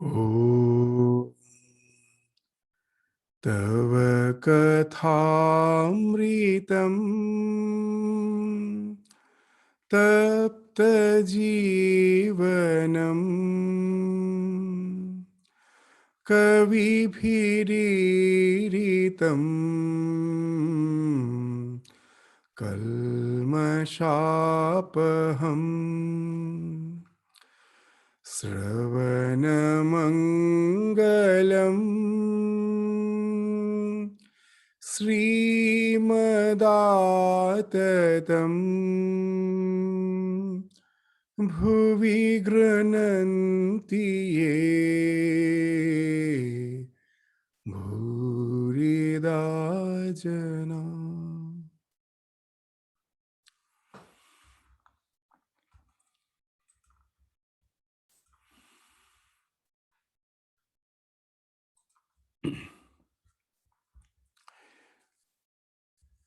Om Tava Kathamritam Tapta Jivanam Kavibhiriritam Kalmashapaham Sravanamangalam Srimadatam Bhuvi Grananti Ye Bhurida Jana.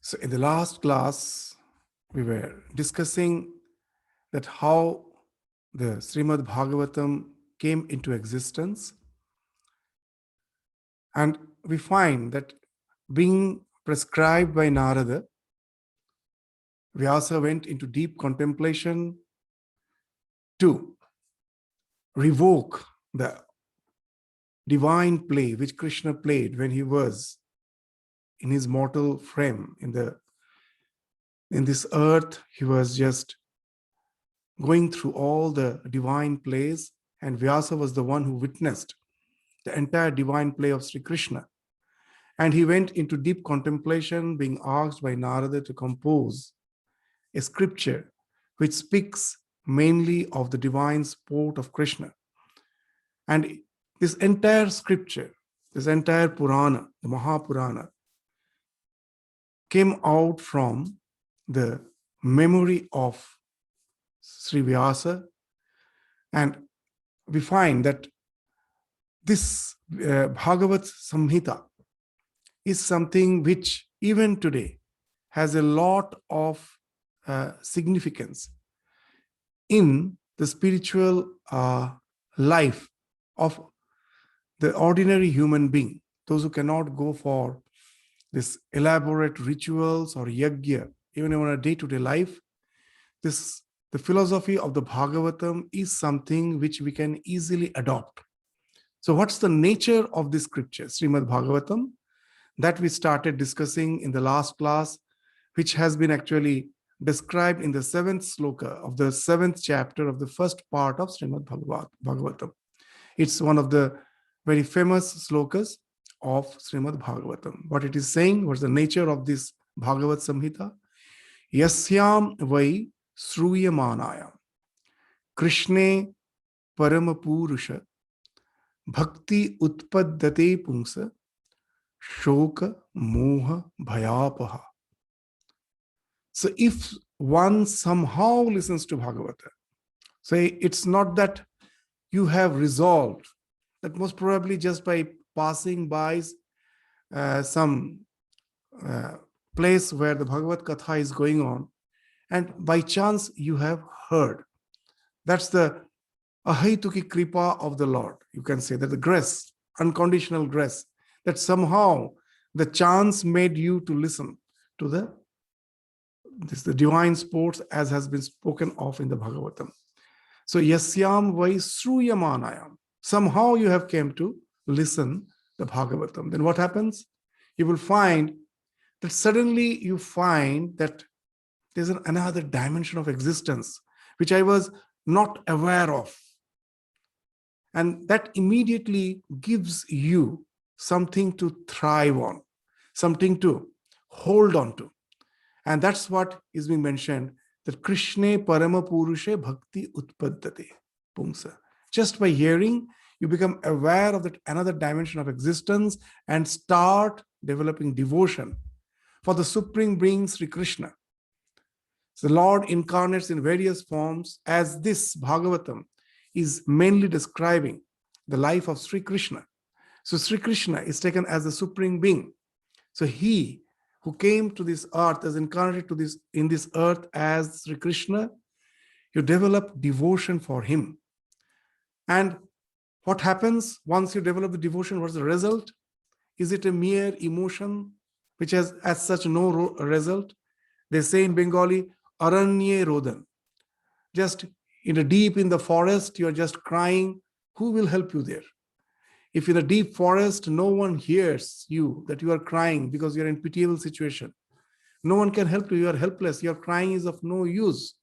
So in the last class, we were discussing that how the Srimad Bhagavatam came into existence. And we find that being prescribed by Narada, Vyasa went into deep contemplation to revoke the divine play which Krishna played when he was in his mortal frame in this earth. He was just going through all the divine plays, and Vyasa was the one who witnessed the entire divine play of Sri Krishna. And he went into deep contemplation, being asked by Narada to compose a scripture which speaks mainly of the divine sport of Krishna. And this entire scripture, this entire Purana, the Mahapurana, came out from the memory of Sri Vyasa. And we find that this Bhagavat Samhita is something which even today has a lot of significance in the spiritual life of the ordinary human being, those who cannot go for this elaborate rituals or yajna, even in a day-to-day life. The philosophy of the Bhagavatam is something which we can easily adopt. So what's the nature of this scripture, Srimad Bhagavatam, that we started discussing in the last class, which has been actually described in the 7th sloka of the 7th chapter of the first part of Srimad Bhagavatam. It's one of the very famous slokas of Srimad Bhagavatam. What it is saying, what's the nature of this Bhagavat Samhita? Yasyam vai sruyamanayam Krishne paramapurusha bhakti utpaddate pungsa shoka moha bhayapaha. So if one somehow listens to Bhagavata, say it's not that you have resolved, that most probably just by passing by some place where the Bhagavad Katha is going on, and by chance you have heard. That's the ahaituki kripa of the Lord. You can say that the grace, unconditional grace, that somehow the chance made you to listen to the divine sports as has been spoken of in the Bhagavatam. So yasyam vai sruyamanayam. Somehow you have came to listen the Bhagavatam. Then what happens? You will find that suddenly you find that there's another dimension of existence which I was not aware of. And that immediately gives you something to thrive on, something to hold on to. And that's what is being mentioned, that Krishne Parama Purushe Bhakti Utpaddate Pungsa. Just by hearing, you become aware of that another dimension of existence and start developing devotion for the Supreme Being Sri Krishna. So the Lord incarnates in various forms, as this Bhagavatam is mainly describing the life of Sri Krishna. So Sri Krishna is taken as the Supreme Being. So he who came to this earth, as incarnated in this earth as Sri Krishna, you develop devotion for him. And What happens once you develop the devotion? What's the result? Is it a mere emotion which has as such no result? They say in Bengali, Aranye Rodan. Just deep in the forest, you're just crying. Who will help you there? If in a deep forest, no one hears you that you are crying because you're in pitiable situation. No one can help you. You are helpless. Your crying is of no use.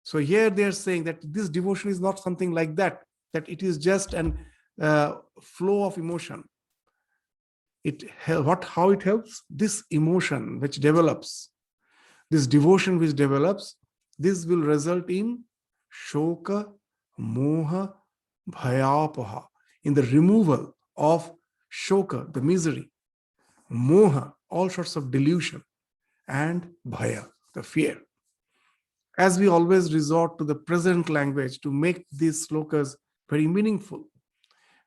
So here they are saying that this devotion is not something like that, that it is just an flow of emotion. How it helps? This emotion which develops, this devotion which develops, this will result in shoka, moha, bhayapaha, in the removal of shoka, the misery, moha, all sorts of delusion, and bhaya, the fear. As we always resort to the present language to make these slokas very meaningful,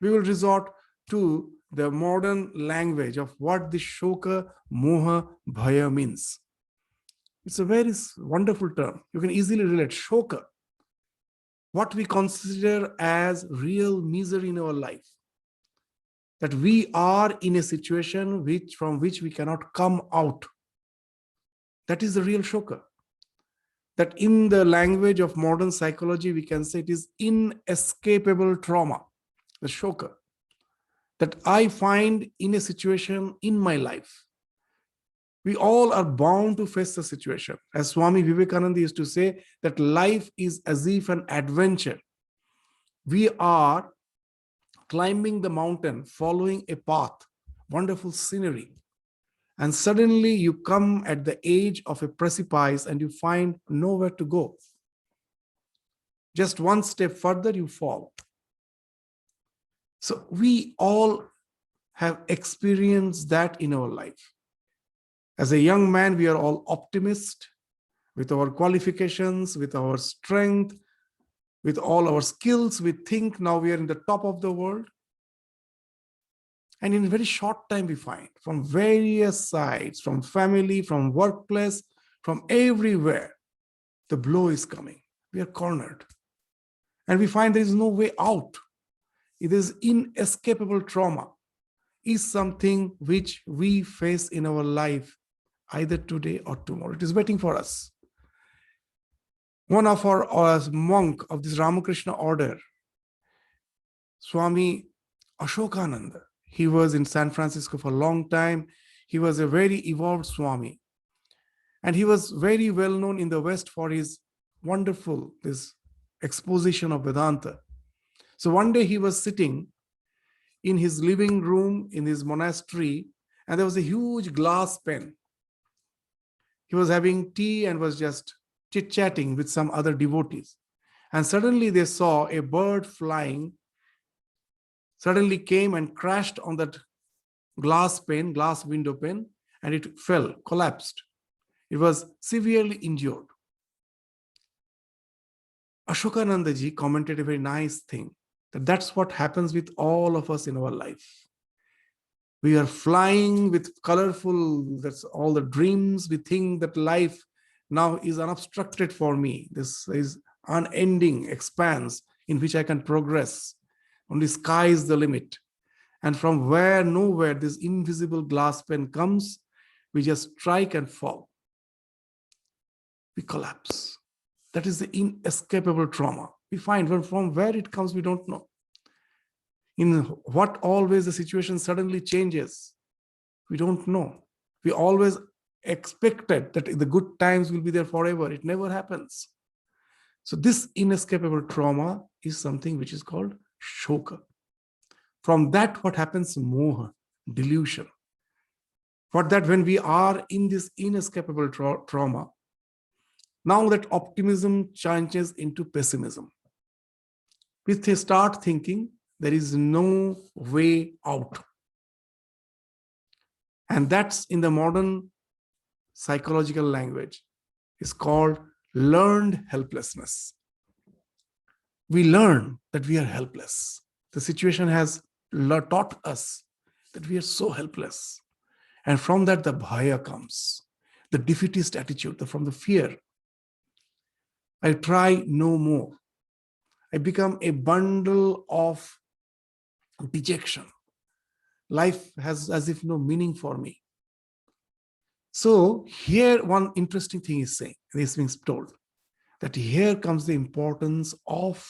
we will resort to the modern language of what this shoka, moha, bhaya means. It's a very wonderful term. You can easily relate. Shoka, what we consider as real misery in our life, that we are in a situation from which we cannot come out. That is the real shoka. That in the language of modern psychology, we can say it is inescapable trauma, the shoka, that I find in a situation in my life. We all are bound to face the situation. As Swami Vivekananda used to say, that life is as if an adventure. We are climbing the mountain, following a path, wonderful scenery. And suddenly you come at the edge of a precipice and you find nowhere to go. Just one step further, you fall. So we all have experienced that in our life. As a young man, we are all optimists with our qualifications, with our strength, with all our skills. We think now we are in the top of the world. And in a very short time, we find from various sides, from family, from workplace, from everywhere, the blow is coming. We are cornered. And we find there is no way out. It is inescapable trauma, is something which we face in our life, either today or tomorrow. It is waiting for us. One of our monk of this Ramakrishna order, Swami Ashokananda, he was in San Francisco for a long time. He was a very evolved Swami. And he was very well known in the West for his wonderful, this exposition of Vedanta. So one day he was sitting in his living room in his monastery, and there was a huge glass pen. He was having tea and was just chit-chatting with some other devotees. And suddenly they saw a bird flying, suddenly came and crashed on that glass window pane, and it fell, collapsed. It was severely injured. Ashokananda ji commented a very nice thing, that that's what happens with all of us in our life. We are flying with colorful, that's all the dreams. We think that life now is unobstructed for me. This is unending expanse in which I can progress. Only sky is the limit. And from nowhere, this invisible glass pen comes, we just strike and fall. We collapse. That is the inescapable trauma. We find from where it comes, we don't know. In what always the situation suddenly changes, we don't know. We always expected that the good times will be there forever. It never happens. So this inescapable trauma is something which is called shoka. From that, what happens? Moha, delusion. For that, when we are in this inescapable trauma, now that optimism changes into pessimism. We start thinking there is no way out. And that's, in the modern psychological language, is called learned helplessness. We learn that we are helpless. The situation has taught us that we are so helpless. And from that, the bhaya comes, the defeatist attitude, from the fear. I try no more. I become a bundle of dejection. Life has as if no meaning for me. So here one interesting thing is saying, this being told, that here comes the importance of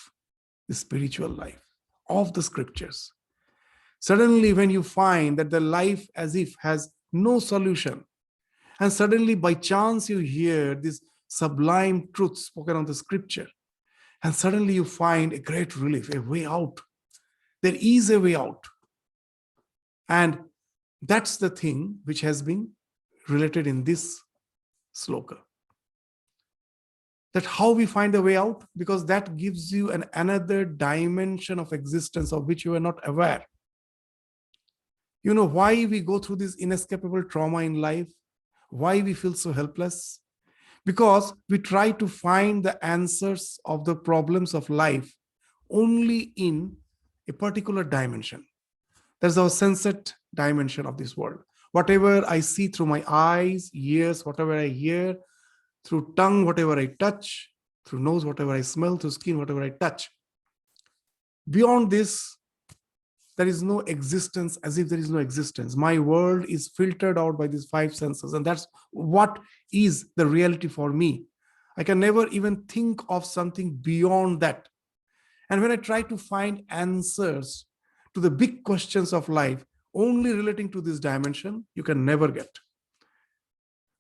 the spiritual life, of the scriptures. Suddenly when you find that the life as if has no solution, and suddenly by chance you hear this sublime truth spoken on the scripture, and suddenly you find a great relief, a way out. There is a way out. And that's the thing which has been related in this sloka. That how we find the way out, because that gives you another dimension of existence of which you are not aware. You know why we go through this inescapable trauma in life? Why we feel so helpless? Because we try to find the answers of the problems of life only in a particular dimension. That's our sensate dimension of this world. Whatever I see through my eyes, ears, whatever I hear, through tongue, whatever I touch, through nose, whatever I smell, through skin, whatever I touch. Beyond this, there is no existence, as if there is no existence. My world is filtered out by these five senses, and that's what is the reality for me. I can never even think of something beyond that. And when I try to find answers to the big questions of life only relating to this dimension, you can never get.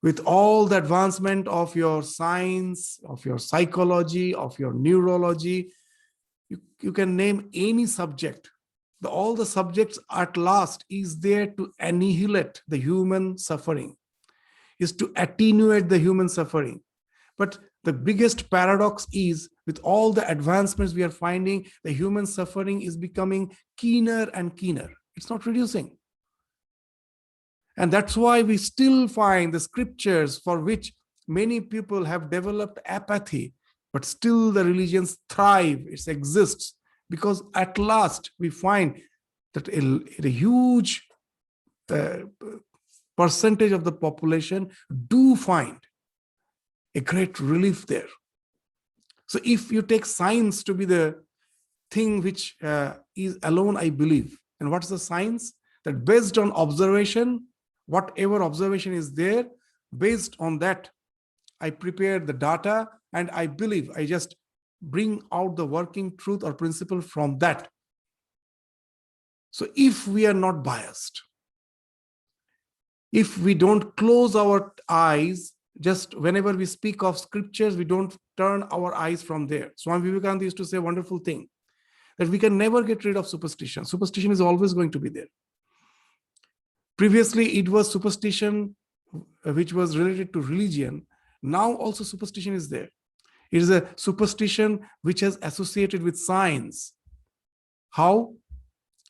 With all the advancement of your science, of your psychology, of your neurology, you can name any subject. All the subjects at last is there to annihilate the human suffering, is to attenuate the human suffering. But the biggest paradox is, with all the advancements we are finding, the human suffering is becoming keener and keener. It's not reducing. And that's why we still find the scriptures for which many people have developed apathy, but still the religions thrive, it exists, because at last we find that a huge percentage of the population do find a great relief there. So if you take science to be the thing which is alone, I believe, and what's the science? That based on observation, whatever observation is there, based on that, I prepare the data, and I believe I just bring out the working truth or principle from that. So if we are not biased, if we don't close our eyes, just whenever we speak of scriptures, we don't turn our eyes from there. Swami Vivekananda used to say a wonderful thing, that we can never get rid of superstition. Superstition is always going to be there. Previously, it was superstition which was related to religion. Now also superstition is there. It is a superstition which is associated with science. How?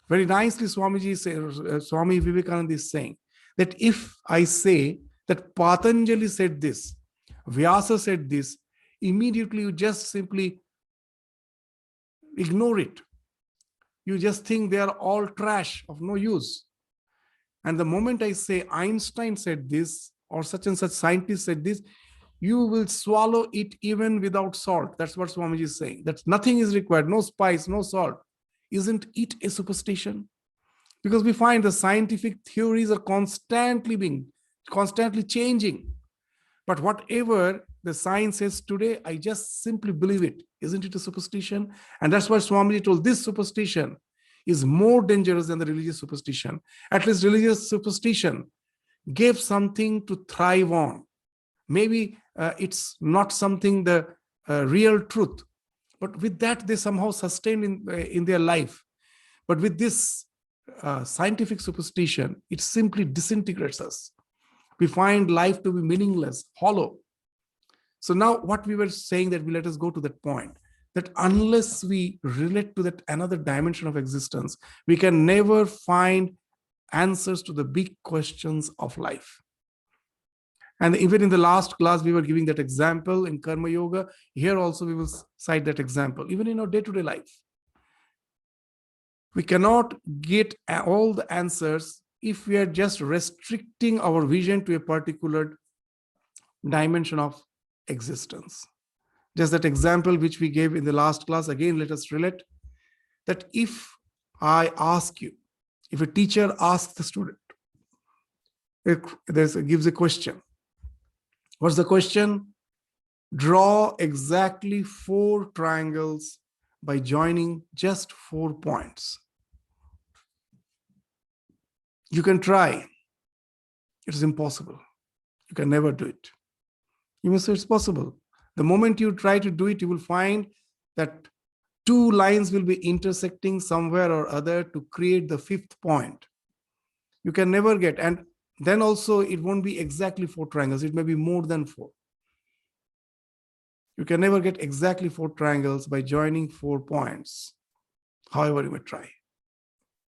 Very nicely, Swami Vivekananda is saying that if I say that Patanjali said this, Vyasa said this, immediately you just simply ignore it. You just think they are all trash of no use. And the moment I say Einstein said this, or such and such scientist said this, you will swallow it even without salt. That's what Swamiji is saying. That nothing is required, no spice, no salt. Isn't it a superstition? Because we find the scientific theories are constantly changing. But whatever the science says today, I just simply believe it. Isn't it a superstition? And that's why Swamiji told this superstition is more dangerous than the religious superstition. At least religious superstition gave something to thrive on. Maybe it's not something the real truth, but with that they somehow sustain in their life. But with this scientific superstition, it simply disintegrates us. We find life to be meaningless, hollow. So now what we were saying, that we let us go to that point, that unless we relate to that another dimension of existence, we can never find answers to the big questions of life. And even in the last class, we were giving that example in Karma Yoga. Here also we will cite that example, even in our day-to-day life. We cannot get all the answers if we are just restricting our vision to a particular dimension of existence. Just that example which we gave in the last class, again, let us relate that if I ask you, if a teacher asks the student, gives a question. What's the question? Draw exactly 4 triangles by joining just 4 points. You can try. It is impossible. You can never do it. You must say it's possible. The moment you try to do it, you will find that 2 lines will be intersecting somewhere or other to create the 5th point. You can never get, and then also it won't be exactly 4 triangles. It may be more than 4. You can never get exactly 4 triangles by joining 4 points, however you may try.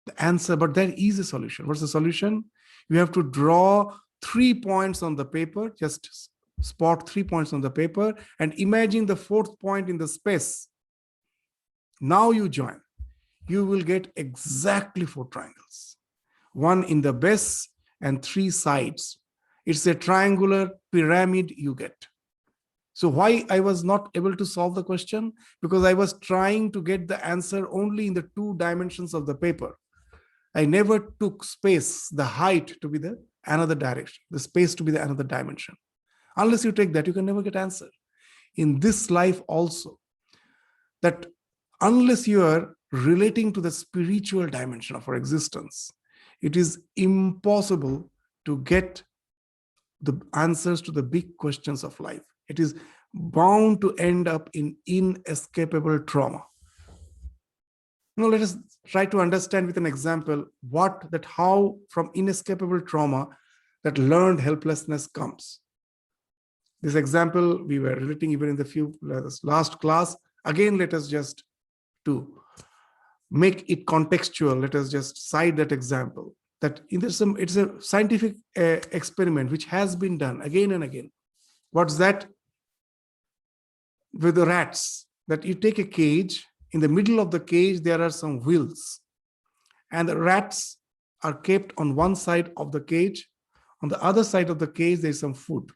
The answer, but there is a solution. What's the solution? You have to draw 3 points on the paper, just spot 3 points on the paper, and imagine the 4th point in the space. Now you join. You will get exactly 4 triangles. 1 in the base and 3 sides. It's a triangular pyramid you get. So why I was not able to solve the question? Because I was trying to get the answer only in the 2 dimensions of the paper. I never took space, the height to be the another direction, the space to be the another dimension. Unless you take that, you can never get answer. In this life also, that unless you are relating to the spiritual dimension of our existence, it is impossible to get the answers to the big questions of life. It is bound to end up in inescapable trauma. Now let us try to understand with an example how from inescapable trauma that learned helplessness comes. This example we were relating even in the last class. Again, let us just to make it contextual, let us just cite that example. That it's a scientific experiment which has been done again and again. What's that? With the rats, that you take a cage, in the middle of the cage there are some wheels, and the rats are kept on one side of the cage. On the other side of the cage there is some food.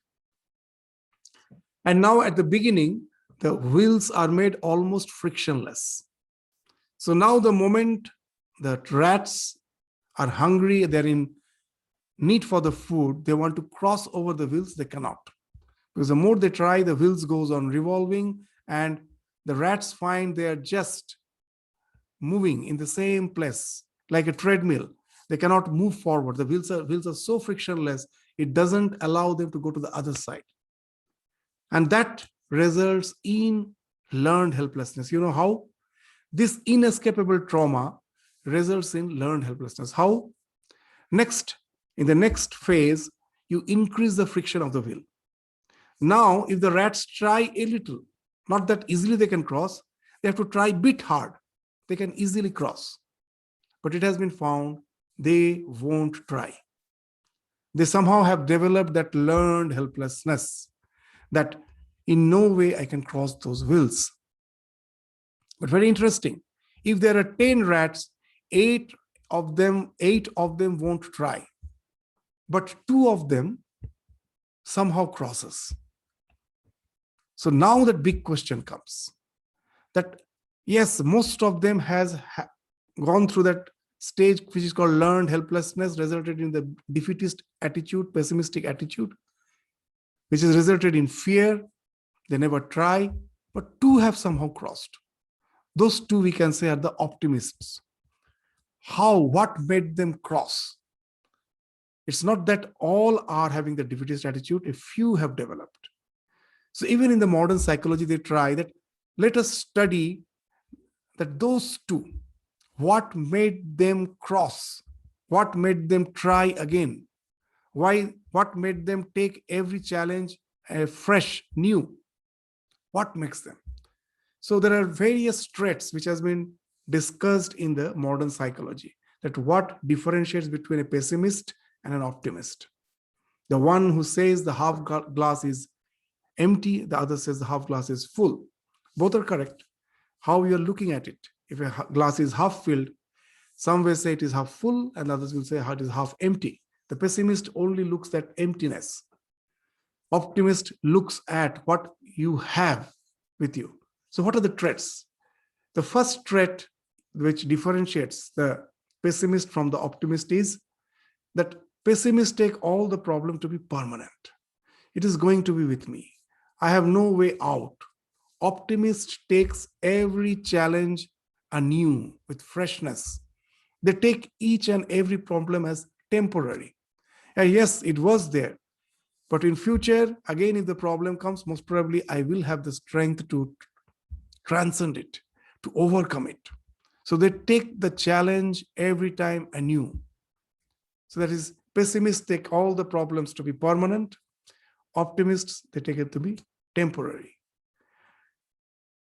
And now at the beginning, the wheels are made almost frictionless. So now the moment the rats are hungry, they're in need for the food, they want to cross over the wheels, they cannot. Because the more they try, the wheels goes on revolving, and the rats find they are just moving in the same place, like a treadmill. They cannot move forward. The wheels are so frictionless, it doesn't allow them to go to the other side. And that results in learned helplessness. You know how? This inescapable trauma results in learned helplessness. How? In the next phase, you increase the friction of the wheel. Now, if the rats try a little, not that easily they can cross, they have to try a bit hard. They can easily cross. But it has been found they won't try. They somehow have developed that learned helplessness, that in no way I can cross those wheels. But very interesting. If there are 10 rats, 8 of them won't try. But 2 of them somehow crosses. So now that big question comes, that yes, most of them has gone through that stage which is called learned helplessness, resulted in the defeatist attitude, pessimistic attitude, which has resulted in fear. They never try, but 2 have somehow crossed. Those 2 we can say are the optimists. How? What made them cross? It's not that all are having the defeatist attitude, a few have developed. So even in the modern psychology, they try that, let us study that those 2, what made them cross? What made them try again? What made them take every challenge fresh, new? What makes them? So there are various traits which has been discussed in the modern psychology, that what differentiates between a pessimist and an optimist. The one who says the half glass is empty, the other says the half glass is full. Both are correct. How you're looking at it. If a glass is half filled, some will say it is half full, and others will say it is half empty. The pessimist only looks at emptiness. Optimist looks at what you have with you. So what are the traits? The first trait which differentiates the pessimist from the optimist is that pessimists take all the problem to be permanent. It is going to be with me. I have no way out. Optimist takes every challenge anew with freshness. They take each and every problem as temporary. And yes, it was there. But in future, again, if the problem comes, most probably I will have the strength to transcend it, to overcome it. So they take the challenge every time anew. So that is, pessimists take all the problems to be permanent. Optimists, they take it to be temporary.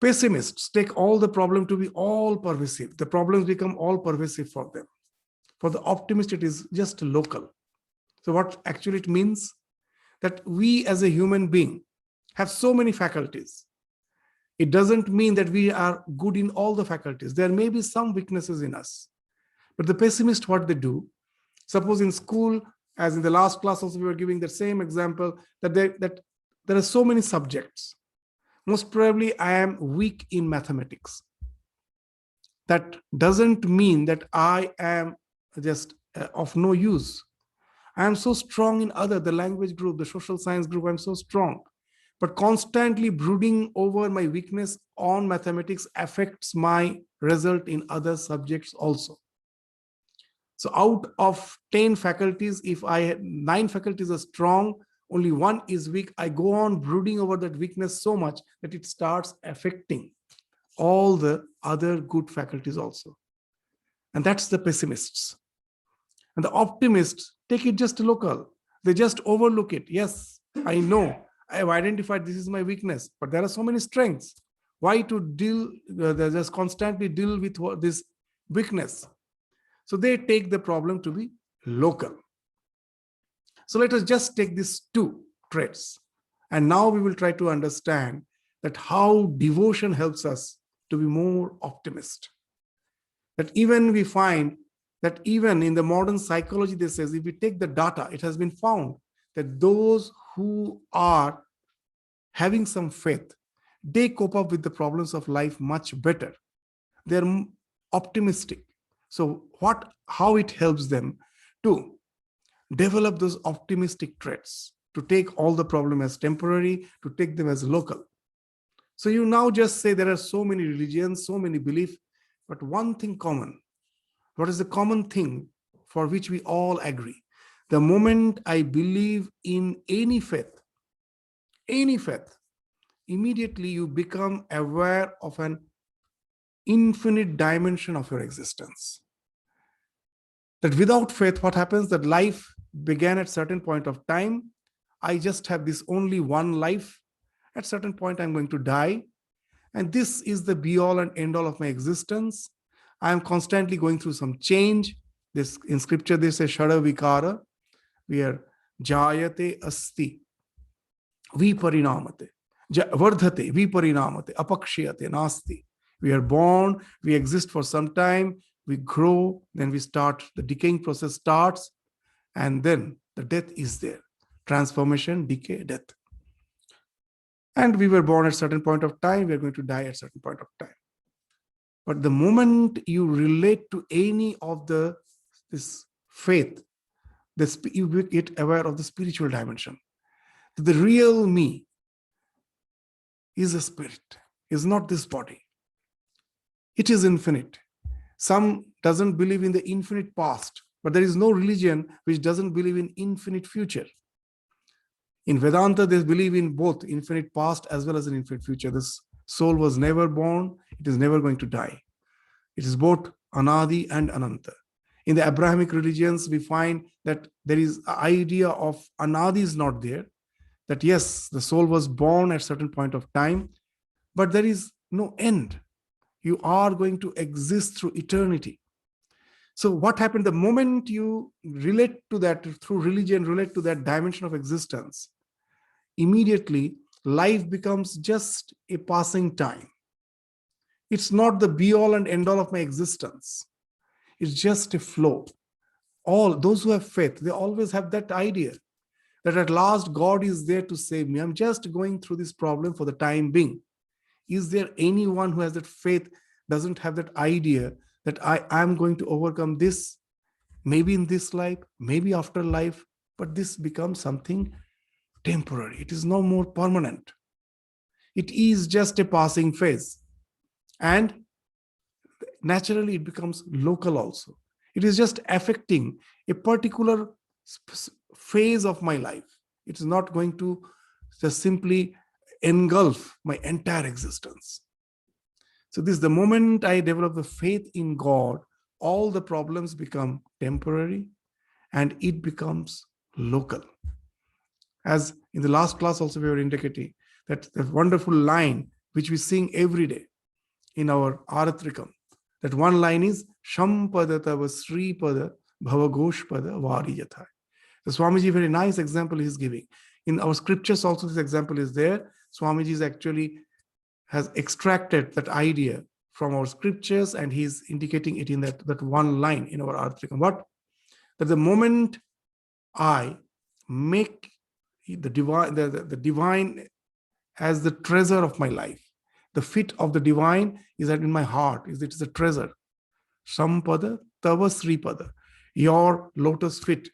Pessimists take all the problem to be all pervasive. The problems become all pervasive for them. For the optimist, it is just local. So what actually it means? That we as a human being have so many faculties. It doesn't mean that we are good in all the faculties. There may be some weaknesses in us. But the pessimist, what they do, suppose in school, as in the last class also we were giving the same example, that there are so many subjects. Most probably I am weak in mathematics. That doesn't mean that I am just of no use. I am so strong in the language group, the social science group, I'm so strong. But constantly brooding over my weakness on mathematics affects my result in other subjects also. So out of 10 faculties, if I had 9 faculties are strong, only 1 is weak, I go on brooding over that weakness so much that it starts affecting all the other good faculties also. And that's the pessimists. And the optimists take it just local. They just overlook it. Yes, I know. I have identified this is my weakness, but there are so many strengths. Why to deal, they just constantly deal with this weakness? So they take the problem to be local. So let us just take these 2 traits. And now we will try to understand that how devotion helps us to be more optimist. That even we find that even in the modern psychology, they says, if we take the data, it has been found that those who are having some faith, they cope up with the problems of life much better. They're optimistic. So how it helps them to develop those optimistic traits, to take all the problem as temporary, to take them as local. So you now just say there are so many religions, so many beliefs, but one thing common. What is the common thing for which we all agree? The moment I believe in any faith, immediately you become aware of an infinite dimension of your existence. That without faith, what happens? That life began at a certain point of time. I just have this only one life. At a certain point, I'm going to die. And this is the be-all and end-all of my existence. I am constantly going through some change. This in scripture, they say Shada Vikara, where Jayate Asti, Viparinamate, Vardhate, Viparinamate, Apakshiyate, Nasti. We are born, we exist for some time, we grow, then we start, the decaying process starts, and then the death is there. Transformation, decay, death. And we were born at a certain point of time, we are going to die at a certain point of time. But the moment you relate to any of this faith, you get aware of the spiritual dimension. The real me is a spirit, is not this body. It is infinite. Some doesn't believe in the infinite past, but there is no religion which doesn't believe in infinite future. In Vedanta, they believe in both infinite past as well as an infinite future. This soul was never born, it is never going to die. It is both Anadi and Ananta. In the Abrahamic religions, we find that there is an idea of Anadi is not there. That yes, the soul was born at a certain point of time, but there is no end. You are going to exist through eternity. So what happened the moment you relate to that through religion, relate to that dimension of existence, immediately life becomes just a passing time. It's not the be-all and end-all of my existence. It's just a flow. All those who have faith, they always have that idea that at last God is there to save me. I'm just going through this problem for the time being. Is there anyone who has that faith doesn't have that idea that I am going to overcome this, maybe in this life, maybe after life, but this becomes something temporary. It is no more permanent. It is just a passing phase. And naturally, it becomes local also. It is just affecting a particular phase of my life. It is not going to just simply engulf my entire existence. So this, the moment I develop the faith in God, all the problems become temporary and it becomes local. As in the last class also we were indicating, that the wonderful line which we sing every day in our Aratrikam, that one line is Shampada Tava Sripada Bhavagoshpada Varijatha. The Swamiji, very nice example he is giving. In our scriptures also this example is there. Swamiji is actually has extracted that idea from our scriptures and he is indicating it in that one line in our Aratrikam. What? That the moment I make the divine as the treasure of my life, the fit of the divine is that in my heart, it is a treasure. Sampada Tava Sripada. Your lotus fit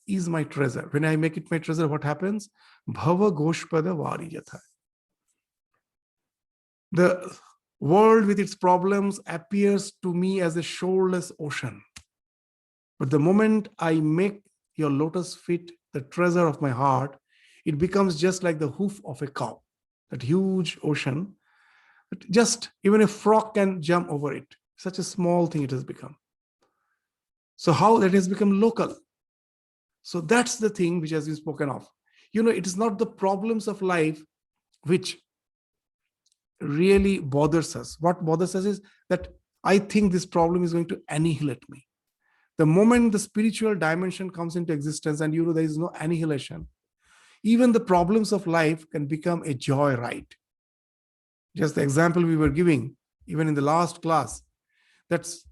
is my treasure. When I make it my treasure, what happens? Bhava Goshpada Varijatha. The world with its problems appears to me as a shoreless ocean. But the moment I make your lotus feet the treasure of my heart, it becomes just like the hoof of a cow, that huge ocean. But just even a frog can jump over it. Such a small thing it has become. So how that has become local. So that's the thing which has been spoken of. It is not the problems of life which really bothers us. What bothers us is that I think this problem is going to annihilate me. The moment the spiritual dimension comes into existence and there is no annihilation, even the problems of life can become a joy ride. Just the example we were giving, even in the last class, that's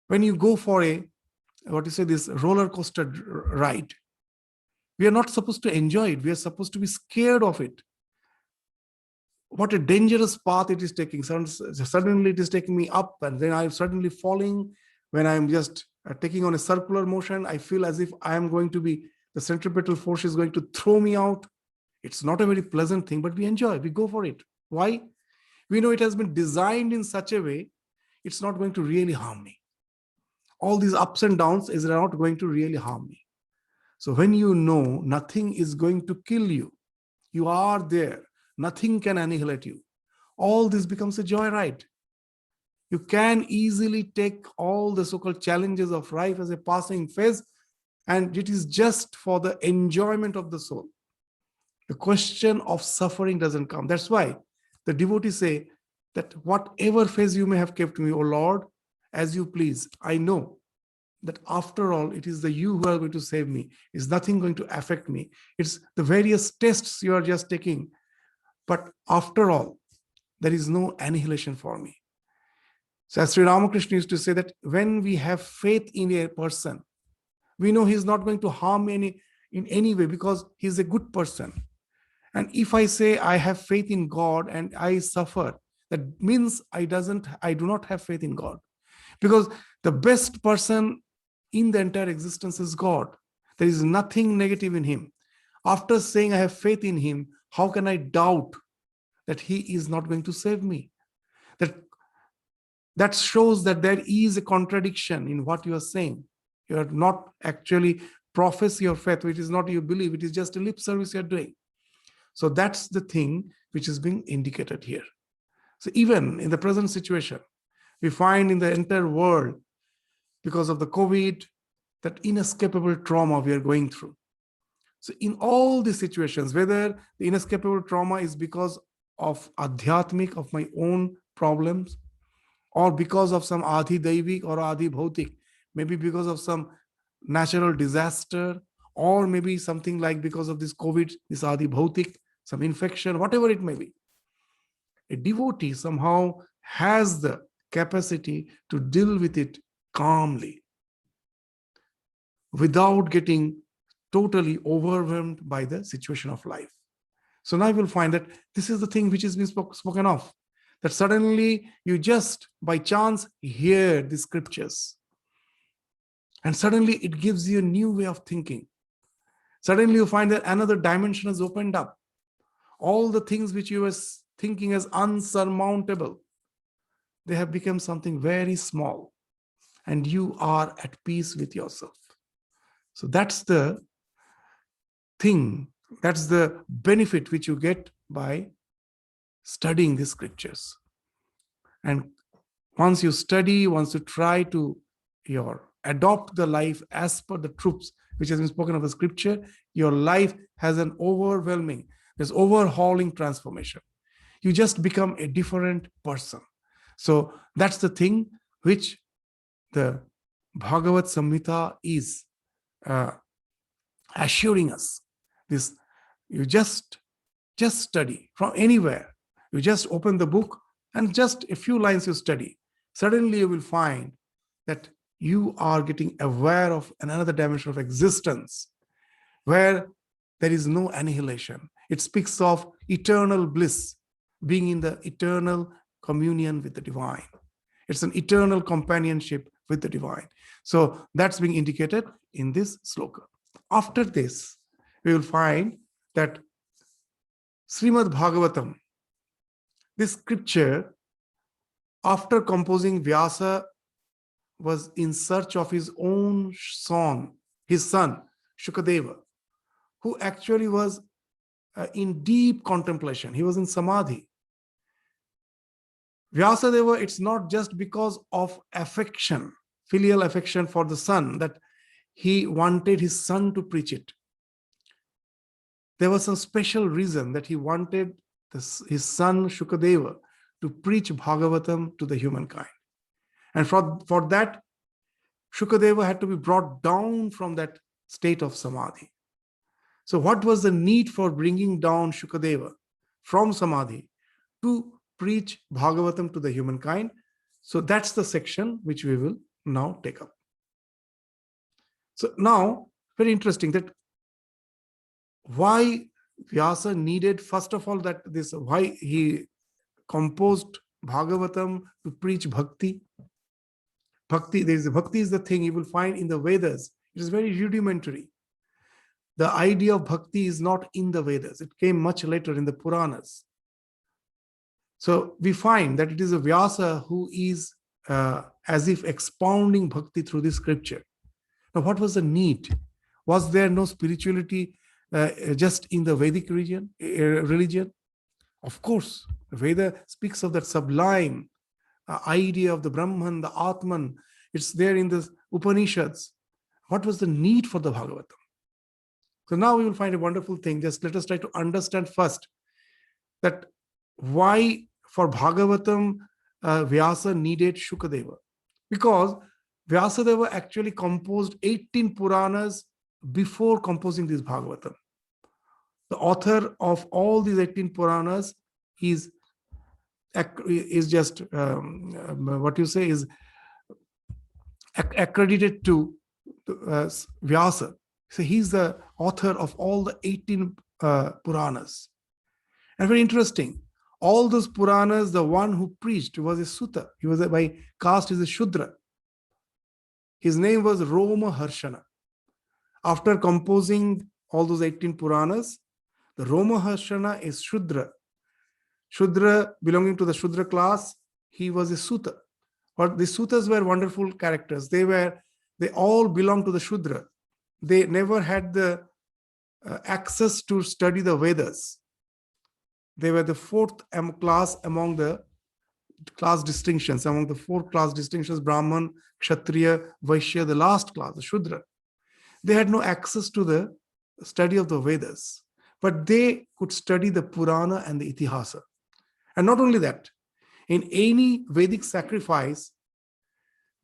when you go for this roller coaster ride, we are not supposed to enjoy it. We are supposed to be scared of it. What a dangerous path it is taking. Suddenly it is taking me up and then I'm suddenly falling. When I'm just taking on a circular motion, I feel as if I am going to be, the centripetal force is going to throw me out. It's not a very pleasant thing, but we enjoy, we go for it. Why? We know it has been designed in such a way, it's not going to really harm me. All these ups and downs is not going to really harm me. So when you know nothing is going to kill you, you are there, nothing can annihilate you. All this becomes a joyride. You can easily take all the so-called challenges of life as a passing phase, and it is just for the enjoyment of the soul. The question of suffering doesn't come. That's why the devotees say that whatever phase you may have kept me, O Lord, as you please, I know that after all, it is you who are going to save me. It's nothing going to affect me. It's the various tests you are just taking. But after all, there is no annihilation for me. So as Sri Ramakrishna used to say that when we have faith in a person, we know he's not going to harm me in any way because he's a good person. And if I say I have faith in God and I suffer, that means I do not have faith in God. Because the best person in the entire existence is God. There is nothing negative in him. After saying I have faith in him, how can I doubt that he is not going to save me? That shows that there is a contradiction in what you are saying. You are not actually profess your faith, which is not you believe, it is just a lip service you are doing. So that's the thing which is being indicated here. So even in the present situation, we find in the entire world, because of the COVID, that inescapable trauma we are going through. So in all these situations, whether the inescapable trauma is because of adhyatmic, of my own problems, or because of some adi daivik or adi bhautik, maybe because of some natural disaster, or maybe something like because of this COVID, this adi bhautik, some infection, whatever it may be. A devotee somehow has the capacity to deal with it calmly without getting totally overwhelmed by the situation of life. So now we'll find that this is the thing which is being spoken of, that suddenly you just by chance hear the scriptures. And suddenly it gives you a new way of thinking. Suddenly you find that another dimension has opened up. All the things which you were thinking as unsurmountable, they have become something very small. And you are at peace with yourself. So that's the thing, that's the benefit which you get by studying the scriptures. And once you study, once you try to adopt the life as per the truths which has been spoken of the scripture, your life has an overwhelming, there's overhauling transformation. You just become a different person. So that's the thing which the Bhagavad Samhita is assuring us. This, you just study from anywhere. You just open the book and just a few lines you study. Suddenly you will find that you are getting aware of another dimension of existence where there is no annihilation. It speaks of eternal bliss, being in the eternal communion with the divine. It's an eternal companionship with the divine. So that's being indicated in this sloka. After this, we will find that Shrimad Bhagavatam, this scripture, after composing, Vyasa was in search of his own son, Shukadeva, who actually was in deep contemplation. He was in samadhi. Vyasadeva, it's not just because of affection, filial affection for the son, that he wanted his son to preach it. There was some special reason that he wanted his son Shukadeva to preach Bhagavatam to the humankind. And for that, Shukadeva had to be brought down from that state of samadhi. So what was the need for bringing down Shukadeva from samadhi to preach Bhagavatam to the humankind? So that's the section which we will now take up. So now, very interesting that why Vyasa needed, first of all, why he composed Bhagavatam to preach bhakti. Bhakti is the thing you will find in the Vedas. It is very rudimentary. The idea of bhakti is not in the Vedas. It came much later in the Puranas. So we find that it is a Vyasa who is as if expounding bhakti through the scripture. Now, what was the need? Was there no spirituality just in the Vedic religion? Of course, the Veda speaks of that sublime idea of the Brahman, the Atman. It's there in the Upanishads. What was the need for the Bhagavatam? So now we will find a wonderful thing. Just let us try to understand first that why for Bhagavatam Vyasa needed Shukadeva. Because Vyasadeva actually composed 18 Puranas before composing this Bhagavatam. The author of all these 18 Puranas is just is accredited to Vyasa. So he's the author of all the 18 Puranas. And very interesting, all those Puranas, the one who preached was a Sutta. He was by caste is a Shudra. His name was Roma Harshana. After composing all those 18 Puranas, the Roma Harshana is Shudra. Shudra, belonging to the Shudra class, he was a Sutta. But the Suttas were wonderful characters. They all belonged to the Shudra. They never had the access to study the Vedas. They were the fourth class among the class distinctions, among the four class distinctions: Brahman, Kshatriya, Vaishya, the last class, the Shudra. They had no access to the study of the Vedas, but they could study the Purana and the Itihasa. And not only that, in any Vedic sacrifice,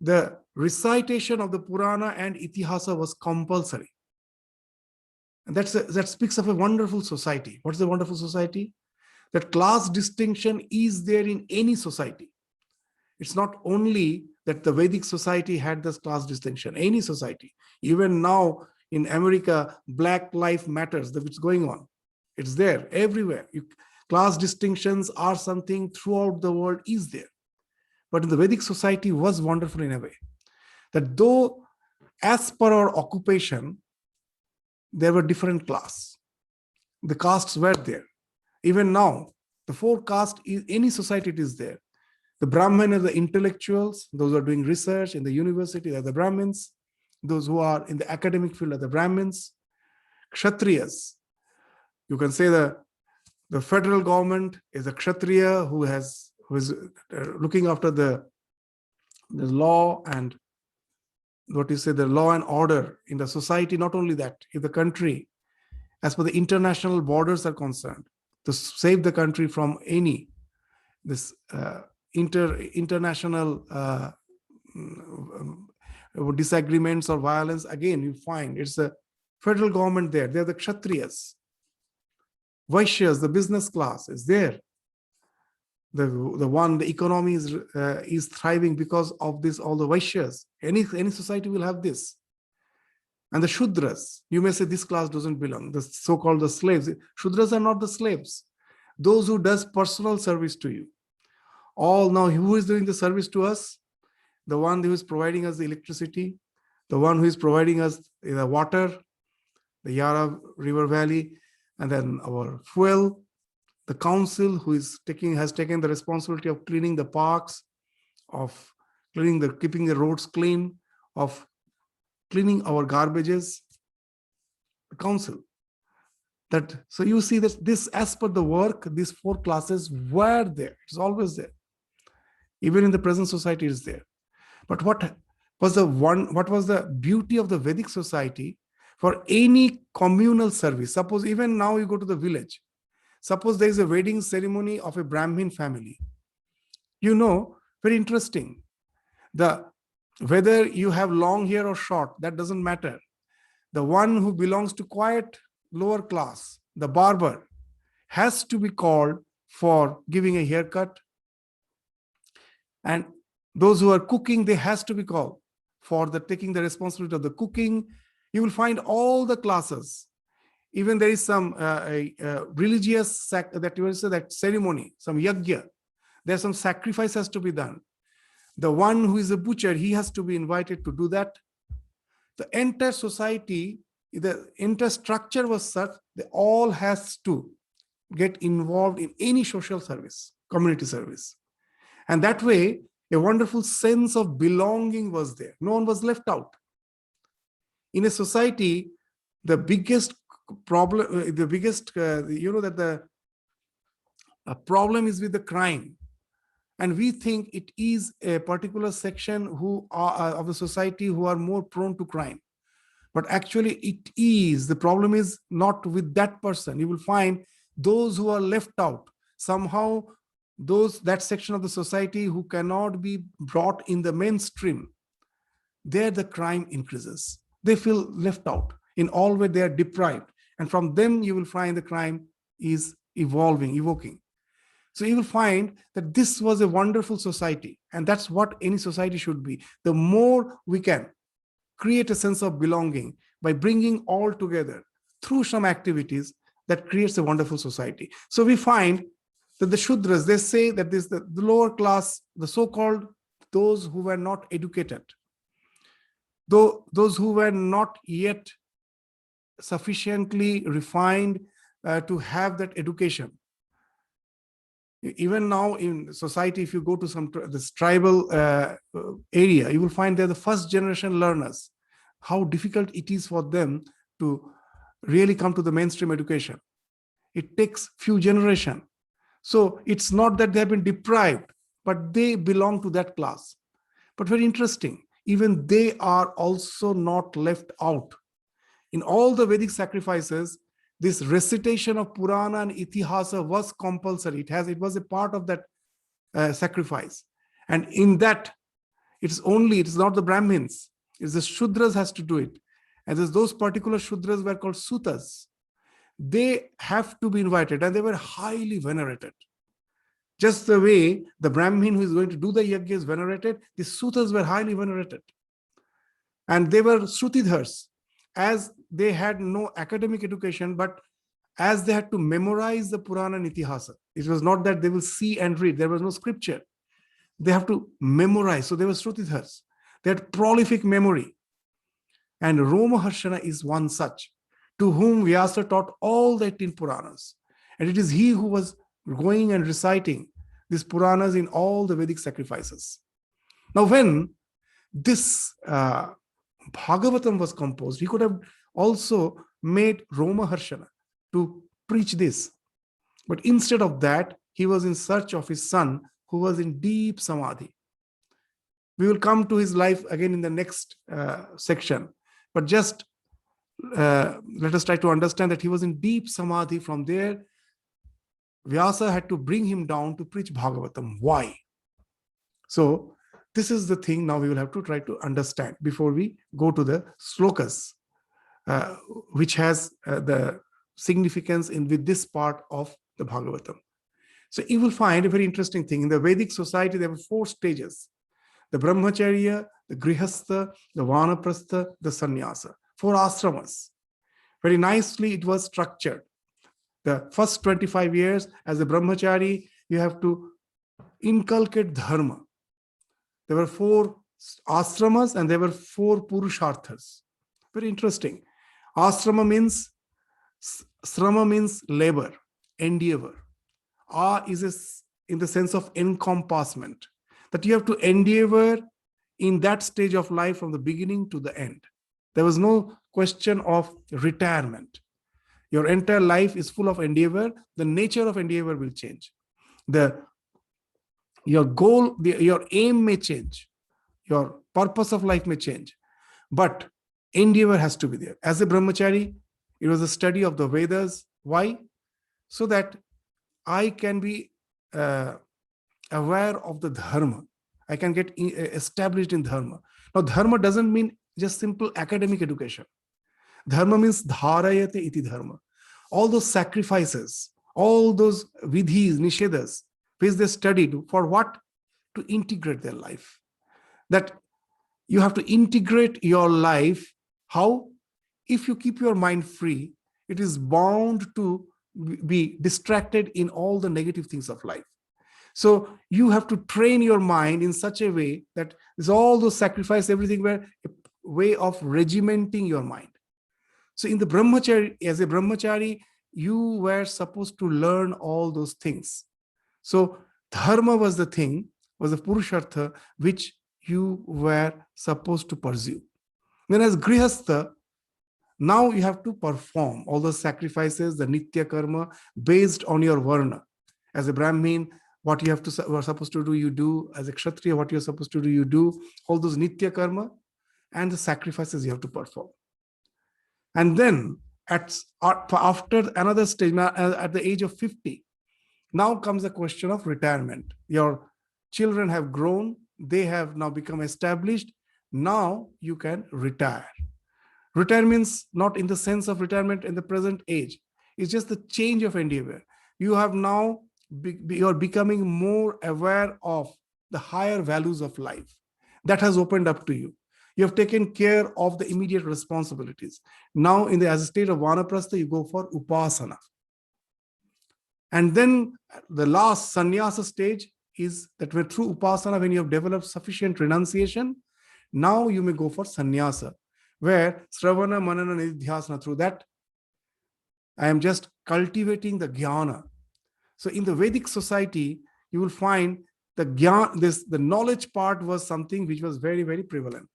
the recitation of the Purana and Itihasa was compulsory. And that speaks of a wonderful society. What is a wonderful society? That class distinction is there in any society. It's not only that the Vedic society had this class distinction, any society. Even now in America, Black Lives Matters, that's going on. It's there everywhere. class distinctions are something throughout the world is there. But in the Vedic society was wonderful in a way that though as per our occupation, there were different class. The castes were there. Even now, the four castes, any society it is there. The Brahmin are the intellectuals, those who are doing research in the university are the Brahmins. Those who are in the academic field are the Brahmins. Kshatriyas, you can say the federal government is a Kshatriya who is looking after the law and what you say, the law and order in the society. Not only that, if the country, as per the international borders are concerned, to save the country from any international disagreements or violence, again you find it's the federal government there. They're the Kshatriyas. Vaishyas, the business class, is there. The economy is thriving because of this, all the Vaishyas. Any society will have this. And the Shudras, you may say this class doesn't belong, the so-called the slaves. Shudras are not the slaves. Those who does personal service to you. All now, who is doing the service to us? The one who is providing us the electricity, the one who is providing us the water, the Yara River Valley, and then our fuel, the council who has taken the responsibility of cleaning the parks, of keeping the roads clean, of cleaning our garbages, the council. So you see that this, as per the work, these four classes were there. It's always there. Even in the present society, it's there. But what was the beauty of the Vedic society? For any communal service, suppose even now you go to the village, suppose there is a wedding ceremony of a Brahmin family. Very interesting. Whether you have long hair or short, that doesn't matter. The one who belongs to quiet lower class, the barber, has to be called for giving a haircut. And those who are cooking, they has to be called for taking the responsibility of the cooking. You will find all the classes. Even there is some religious that ceremony, some yajna. There's some sacrifice has to be done. The one who is a butcher, he has to be invited to do that. The entire society, the entire structure was such that all has to get involved in any social service, community service. And that way, a wonderful sense of belonging was there. No one was left out. In a society, the biggest problem, a problem is with the crime. And we think it is a particular section of the society who are more prone to crime. But actually it is, the problem is not with that person. You will find those who are left out, somehow that section of the society who cannot be brought in the mainstream, there the crime increases. They feel left out. In all way they are deprived. And from them you will find the crime is evoking. So you will find that this was a wonderful society. And that's what any society should be. The more we can create a sense of belonging by bringing all together through some activities, that creates a wonderful society. So we find that the Shudras, they say that this the lower class, the so-called those who were not educated, those who were not yet sufficiently refined to have that education. Even now in society, if you go to this tribal area, you will find they're the first generation learners. How difficult it is for them to really come to the mainstream education. It takes few generations. So it's not that they have been deprived, but they belong to that class. But very interesting, even they are also not left out. In all the Vedic sacrifices, this recitation of Purana and Itihasa was compulsory. It was a part of that sacrifice. And in that, it's not the Brahmins, it's the Shudras has to do it. And those particular Shudras were called Sutas. They have to be invited and they were highly venerated. Just the way the Brahmin who is going to do the yajna is venerated, the Sutas were highly venerated. And they were Shrutidhars, as they had no academic education, but as they had to memorize the Purana and Itihasa. It was not that they will see and read. There was no scripture. They have to memorize. So they were Shrutidhars. They had prolific memory. And Romaharshana is one such, to whom Vyasa taught all the 18 Puranas. And it is he who was going and reciting these Puranas in all the Vedic sacrifices. Now, when this Bhagavatam was composed, he could have also made Romaharshana to preach this. But instead of that, he was in search of his son, who was in deep samadhi. We will come to his life again in the next section. But just let us try to understand that he was in deep samadhi. From there, Vyasa had to bring him down to preach Bhagavatam. Why? So this is the thing now we will have to try to understand before we go to the slokas, which has the significance with this part of the Bhagavatam. So you will find a very interesting thing. In the Vedic society, there were 4 stages: the Brahmacharya, the Grihastha, the Vanaprastha, the Sannyasa. 4 ashramas. Very nicely it was structured. The first 25 years as a Brahmachari, you have to inculcate dharma. There were 4 ashramas and there were 4 purusharthas. Very interesting. Ashrama means, srama means labor, endeavor. Is in the sense of encompassment, that you have to endeavor in that stage of life from the beginning to the end. There was no question of retirement. Your entire life is full of endeavor. The nature of endeavor will change. Your goal, your aim may change. Your purpose of life may change. But endeavor has to be there. As a brahmachari, it was a study of the Vedas. Why? So that I can be aware of the dharma. I can get established in dharma. Now, dharma doesn't mean just simple academic education. Dharma means dharayate iti dharma. All those sacrifices, all those vidhis, nishedas, which they studied, for what? To integrate their life. That you have to integrate your life. How? If you keep your mind free, it is bound to be distracted in all the negative things of life. So you have to train your mind in such a way that all those sacrifices, everything were a way of regimenting your mind. So in the brahmachari, as a brahmachari, you were supposed to learn all those things. So dharma was the thing, was the purushartha, which you were supposed to pursue. Then as grihastha, now you have to perform all those sacrifices, the nitya karma, based on your varna. As a Brahmin, what you are supposed to do, you do. As a kshatriya, what you're supposed to do, you do. All those nitya karma and the sacrifices you have to perform. And then after another stage, at the age of 50, now comes the question of retirement. Your children have grown. They have now become established. Now you can retire. Retire means not in the sense of retirement in the present age. It's just the change of endeavor. You have now, you're becoming more aware of the higher values of life. That has opened up to you. You have taken care of the immediate responsibilities. Now, as a state of vanaprastha, you go for upasana. And then the last sannyasa stage is that through upasana, when you have developed sufficient renunciation, now you may go for sannyasa, where sravana, manana, nididhyasana, through that, I am just cultivating the jnana. So in the Vedic society, you will find the knowledge part was something which was very, very prevalent.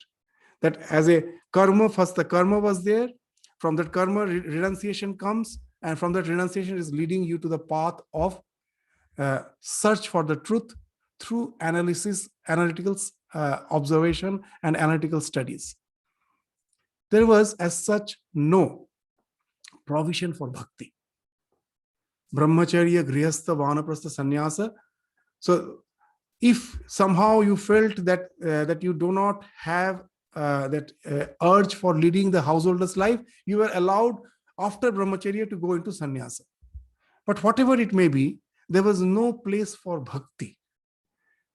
That as a karma, first the karma was there. From that karma, renunciation comes. And from that renunciation is leading you to the path of search for the truth through analysis, analytical observation, and analytical studies. There was as such no provision for bhakti. Brahmacharya, grihastha, vanaprastha, sannyasa. So if somehow you felt that that you do not have that urge for leading the householder's life, you were allowed after brahmacharya to go into sannyasa. But whatever it may be, there was no place for bhakti.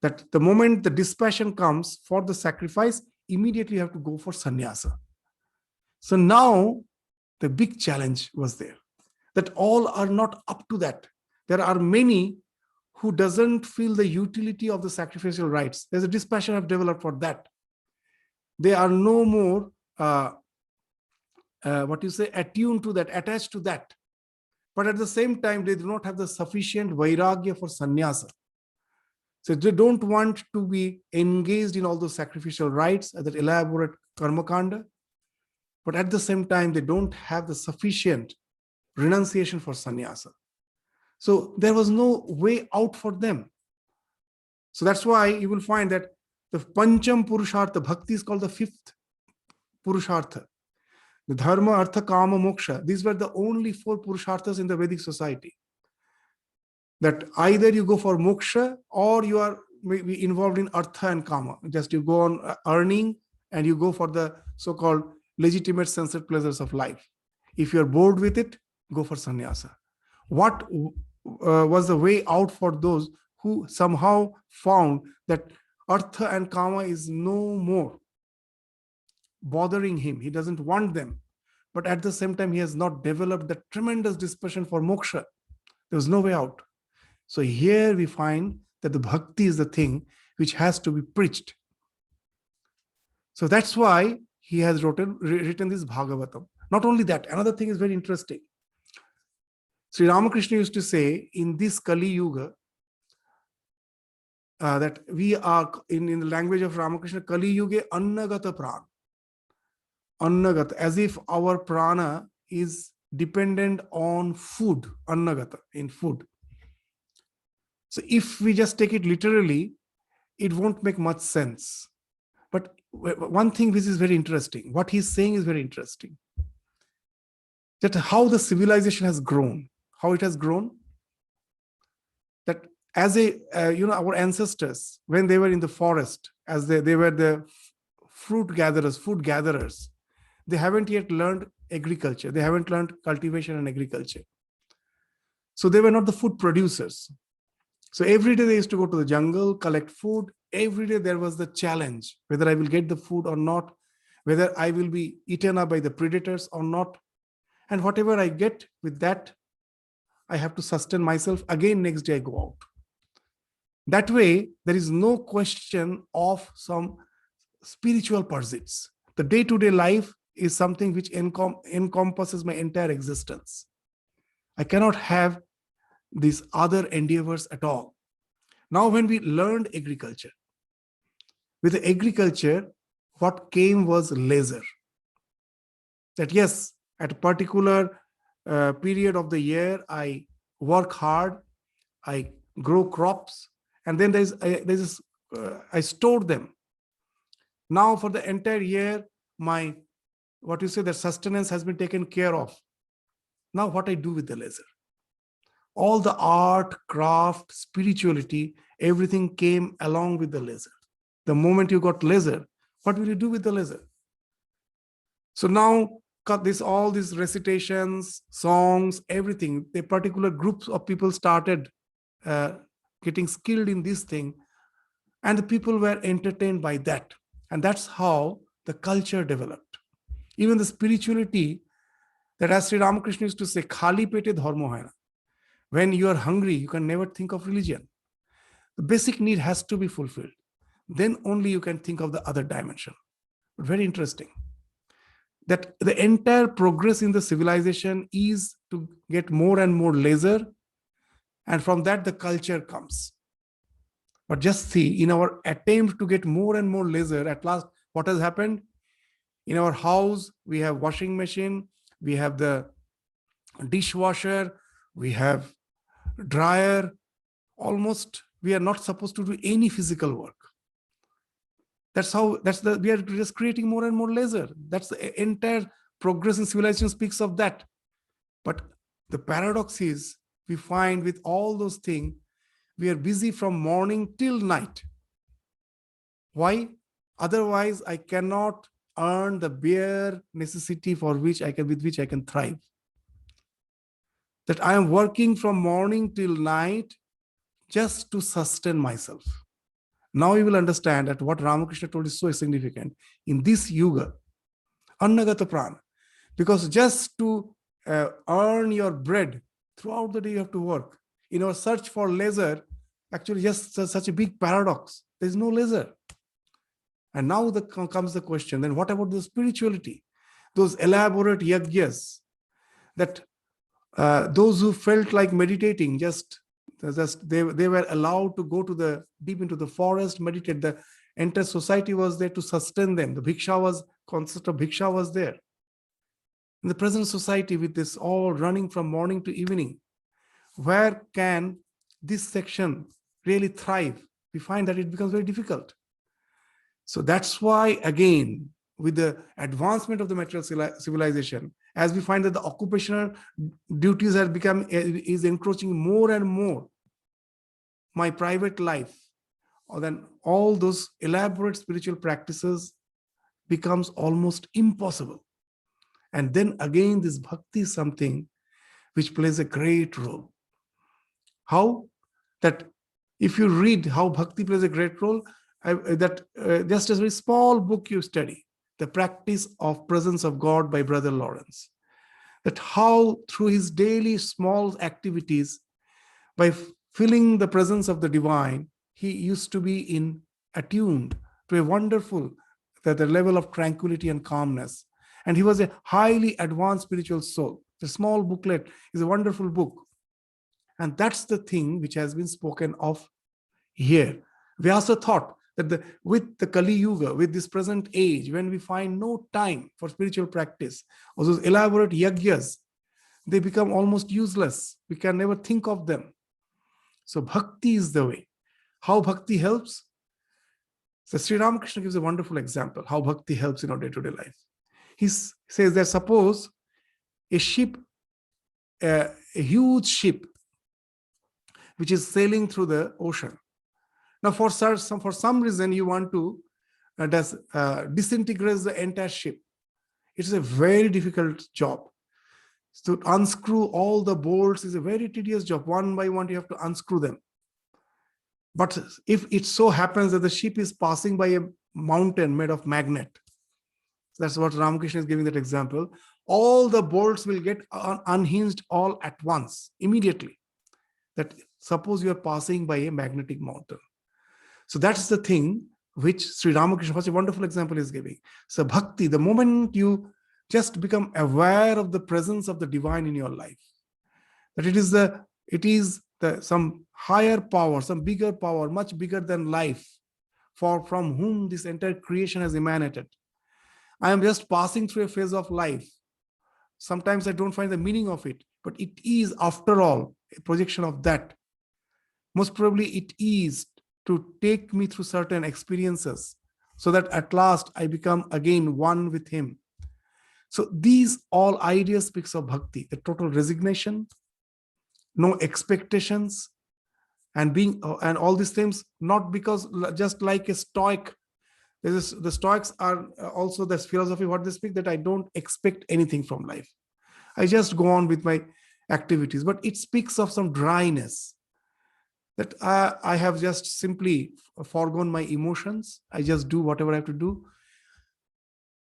That the moment the dispassion comes for the sacrifice, immediately you have to go for sannyasa. So now the big challenge was there. that all are not up to that. There are many who doesn't feel the utility of the sacrificial rites. There's a dispassion I've developed for that. They are no more, attuned to that, attached to that. But at the same time, they do not have the sufficient vairagya for sannyasa. So they don't want to be engaged in all those sacrificial rites, that elaborate karma kanda. But at the same time, they don't have the sufficient renunciation for sannyasa. So there was no way out for them. So that's why you will find that the Pancham Purushartha, Bhakti is called the fifth Purushartha. The Dharma, Artha, Kama, Moksha, these were the only four Purusharthas in the Vedic society. That either you go for moksha or you are maybe involved in Artha and Kama. Just you go on earning and you go for the so-called legitimate sensual pleasures of life. If you're bored with it, go for sannyasa. What was the way out for those who somehow found that Artha and Kama is no more bothering him? He doesn't want them. But at the same time, he has not developed that tremendous dispassion for moksha. There was no way out. So here we find that the bhakti is the thing which has to be preached. So that's why he has written this Bhagavatam. Not only that, another thing is very interesting. Sri Ramakrishna used to say in this Kali Yuga, that we are, in the language of Ramakrishna, Kali Yuga Annagata Prana. Annagata, as if our prana is dependent on food, Annagata, in food. So if we just take it literally, it won't make much sense. But one thing which is very interesting, what he's saying is very interesting. That how the civilization has grown, how it has grown. That as our ancestors, when they were in the forest, as they were the food gatherers, they haven't yet learned agriculture. They haven't learned cultivation and agriculture. So they were not the food producers. So every day they used to go to the jungle, collect food. Every day there was the challenge, whether I will get the food or not, whether I will be eaten up by the predators or not. And whatever I get with that, I have to sustain myself. Again, next day I go out. That way, there is no question of some spiritual pursuits. The day-to-day life is something which encompasses my entire existence. I cannot have these other endeavors at all. Now, when we learned agriculture, with the agriculture, what came was leisure. That yes, at a particular period of the year, I work hard, I grow crops, and then I store them. Now, for the entire year, my the sustenance has been taken care of. Now, what I do with the leisure? All the art, craft, spirituality, everything came along with the leisure. The moment you got leisure, what will you do with the leisure? So now, all these recitations, songs, everything, the particular groups of people started getting skilled in this thing, and the people were entertained by that. And that's how the culture developed. Even the spirituality, that as Sri Ramakrishna used to say, khali pete dharma hai na. When you are hungry, you can never think of religion. The basic need has to be fulfilled. Then only you can think of the other dimension. Very interesting. That the entire progress in the civilization is to get more and more leisure, and from that the culture comes. But just see, in our attempt to get more and more leisure, at last, what has happened? In our house, we have washing machine, we have the dishwasher, we have dryer. Almost we are not supposed to do any physical work. We are just creating more and more leisure. That's the entire progress in civilization speaks of that. But the paradox is, we find with all those things, we are busy from morning till night. Why? Otherwise, I cannot earn the bare necessity with which I can thrive. That I am working from morning till night just to sustain myself. Now you will understand that what Ramakrishna told is so significant. In this yuga, Annagata Prana, because just to earn your bread. Throughout the day you have to work. In our search for leisure, actually just such a big paradox. There's no leisure. And now comes the question, then what about the spirituality? Those elaborate yajnas that those who felt like meditating, they were allowed to go to deep into the forest, meditate. The entire society was there to sustain them. The concept of bhiksha was there. In the present society, with this all running from morning to evening, where can this section really thrive? We find that it becomes very difficult. So that's why, again, with the advancement of the material civilization, as we find that the occupational duties is encroaching more and more my private life, or then all those elaborate spiritual practices becomes almost impossible. And then again, this bhakti is something which plays a great role. How? That if you read how bhakti plays a great role, just a very small book you study, The Practice of Presence of God by Brother Lawrence, that how through his daily small activities, by feeling the presence of the divine, he used to be attuned to a wonderful, the level of tranquility and calmness. And he was a highly advanced spiritual soul. The small booklet is a wonderful book. And that's the thing which has been spoken of here. Vyasa thought that with the Kali Yuga, with this present age, when we find no time for spiritual practice, or those elaborate yajnas, they become almost useless. We can never think of them. So bhakti is the way. How bhakti helps? So Sri Ramakrishna gives a wonderful example how bhakti helps in our day-to-day life. He says that suppose a ship, a huge ship, which is sailing through the ocean. Now, for some reason, you want to disintegrate the entire ship. It is a very difficult job. So to unscrew all the bolts is a very tedious job. One by one, you have to unscrew them. But if it so happens that the ship is passing by a mountain made of magnet, that's what Ramakrishna is giving that example, all the bolts will get unhinged all at once, immediately. That suppose you are passing by a magnetic mountain. So that's the thing which Sri Ramakrishna, such a wonderful example, is giving. So bhakti, the moment you just become aware of the presence of the divine in your life, that it is some higher power, some bigger power, much bigger than life, from whom this entire creation has emanated. I am just passing through a phase of life. Sometimes I don't find the meaning of it, but it is, after all, a projection of that. Most probably it is to take me through certain experiences so that at last I become again one with him. So these all ideas speaks of bhakti, the total resignation, no expectations, and all these things, not because just like a stoic. The Stoics are also this philosophy, what they speak, that I don't expect anything from life. I just go on with my activities, but it speaks of some dryness, that I have just simply foregone my emotions. I just do whatever I have to do.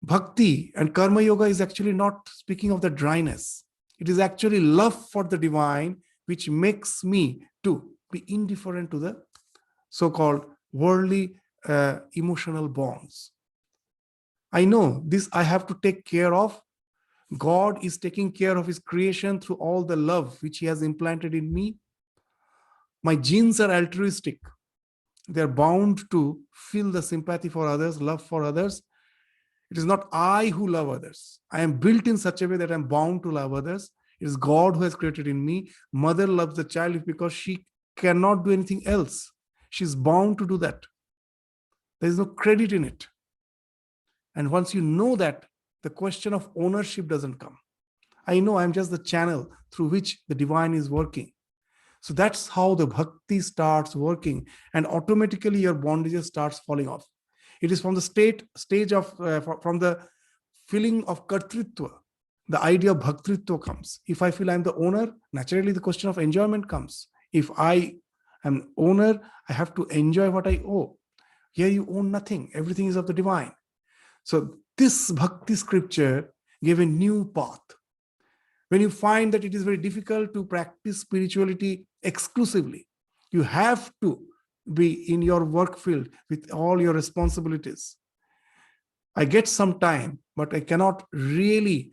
Bhakti and Karma Yoga is actually not speaking of the dryness. It is actually love for the divine, which makes me to be indifferent to the so-called worldly emotional bonds. I know this I have to take care of. God is taking care of his creation through all the love which he has implanted in me. My genes are altruistic. They're bound to feel the sympathy for others, love for others. It is not I who love others. I am built in such a way that I'm bound to love others. It is God who has created in me. Mother loves the child because she cannot do anything else. She's bound to do that. There is no credit in it. And once you know that, the question of ownership doesn't come. I know I'm just the channel through which the divine is working. So that's how the bhakti starts working, and automatically your bondages starts falling off. It is from the stage of, from the feeling of kartritva, the idea of bhaktritva comes. If I feel I'm the owner, naturally the question of enjoyment comes. If I am owner, I have to enjoy what I owe. Here you own nothing. Everything is of the divine. So this bhakti scripture gave a new path, when you find that it is very difficult to practice spirituality exclusively, you have to be in your work field with all your responsibilities. I get some time, but I cannot really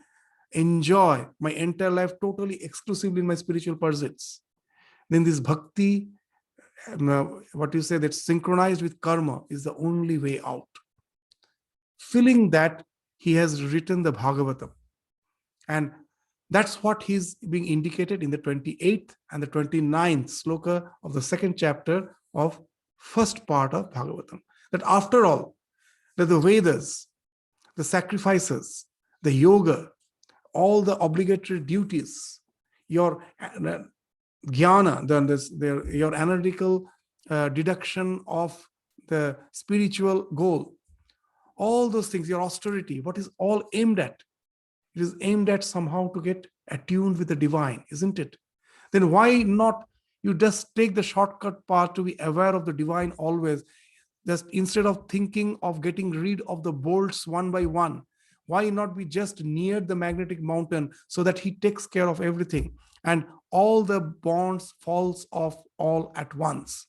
enjoy my entire life totally exclusively in my spiritual pursuits. Then this bhakti, what you say, that's synchronized with karma, is the only way out. Feeling that, he has written the Bhagavatam. And that's what is being indicated in the 28th and the 29th sloka of the second chapter of first part of Bhagavatam. That after all, that the Vedas, the sacrifices, the yoga, all the obligatory duties, your jnana, your analytical deduction of the spiritual goal, all those things, your austerity, what is all aimed at? It is aimed at somehow to get attuned with the divine, isn't it? Then why not you just take the shortcut path to be aware of the divine always? Just instead of thinking of getting rid of the bolts one by one, why not be just near the magnetic mountain so that he takes care of everything and all the bonds falls off all at once?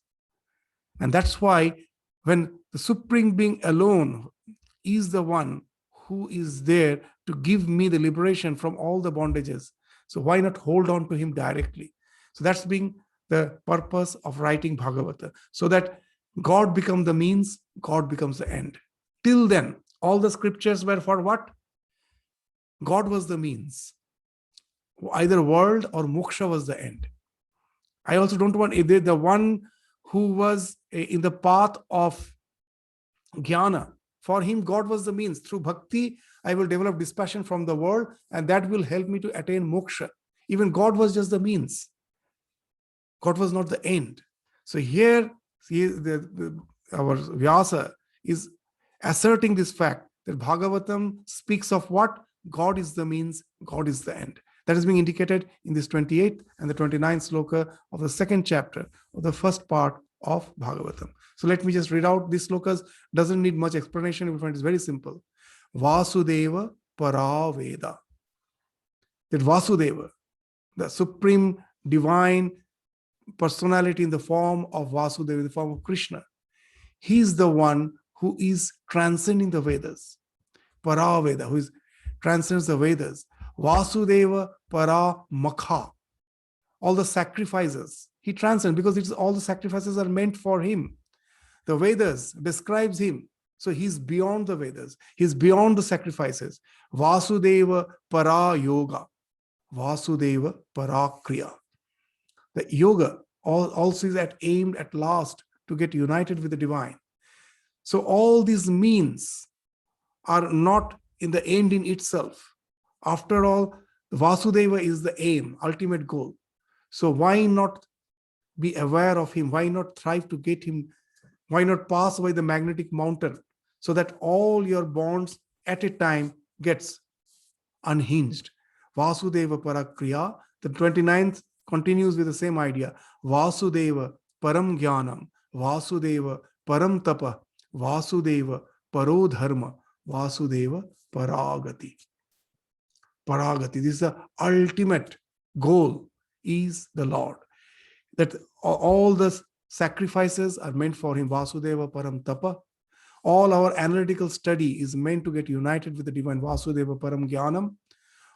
And that's why when the Supreme Being alone is the one who is there to give me the liberation from all the bondages, so why not hold on to him directly? So that's being the purpose of writing Bhagavata, so that God becomes the means, God becomes the end. Till then, all the scriptures were for what? God was the means. Either world or moksha was the end. I also don't want the one who was in the path of jnana. For him, God was the means. Through bhakti, I will develop dispassion from the world, and that will help me to attain moksha. Even God was just the means. God was not the end. So here, our Vyasa is asserting this fact that Bhagavatam speaks of what? God is the means, God is the end. That is being indicated in this 28th and the 29th sloka of the second chapter of the first part of Bhagavatam. So let me just read out these slokas. Doesn't need much explanation. You will find it's very simple. Vasudeva Paraveda. That Vasudeva, the supreme divine personality in the form of Vasudeva, in the form of Krishna, he is the one who is transcending the Vedas. Paraveda, who is transcends the Vedas. Vasudeva Paramakha. All the sacrifices, he transcends because it's all the sacrifices are meant for him. The Vedas describes him. So he's beyond the Vedas. He's beyond the sacrifices. Vasudeva Para Yoga. Vasudeva Para Kriya. The yoga also is aimed at last to get united with the divine. So all these means are not in the end in itself. After all, Vasudeva is the aim, ultimate goal. So why not be aware of him? Why not strive to get him? Why not pass by the magnetic mountain so that all your bonds at a time gets unhinged? Vasudeva Parakriya. The 29th continues with the same idea. Vasudeva Param Jnanam. Vasudeva Param Tapa. Vasudeva Paro Dharma. Vasudeva Paragati. Paragati. This is the ultimate goal, is the Lord. That all the sacrifices are meant for him. Vasudeva Param Tapa. All our analytical study is meant to get united with the divine. Vasudeva Param Jnanam.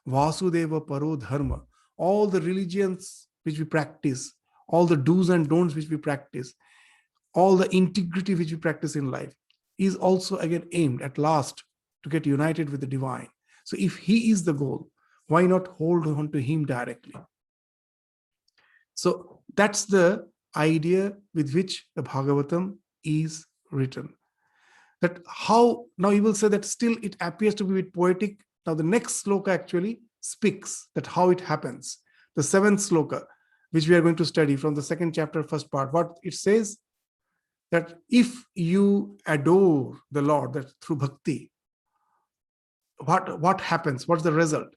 Vasudeva Paro Dharma. All the religions which we practice, all the do's and don'ts which we practice, all the integrity which we practice in life is also again aimed at last to get united with the divine. So if he is the goal, why not hold on to him directly? So that's the idea with which the Bhagavatam is written. That how, now you will say that still it appears to be a bit poetic. Now the next sloka actually speaks that how it happens. The 7th sloka, which we are going to study from the second chapter, first part, what it says, that if you adore the Lord, that through bhakti, what happens? What's the result?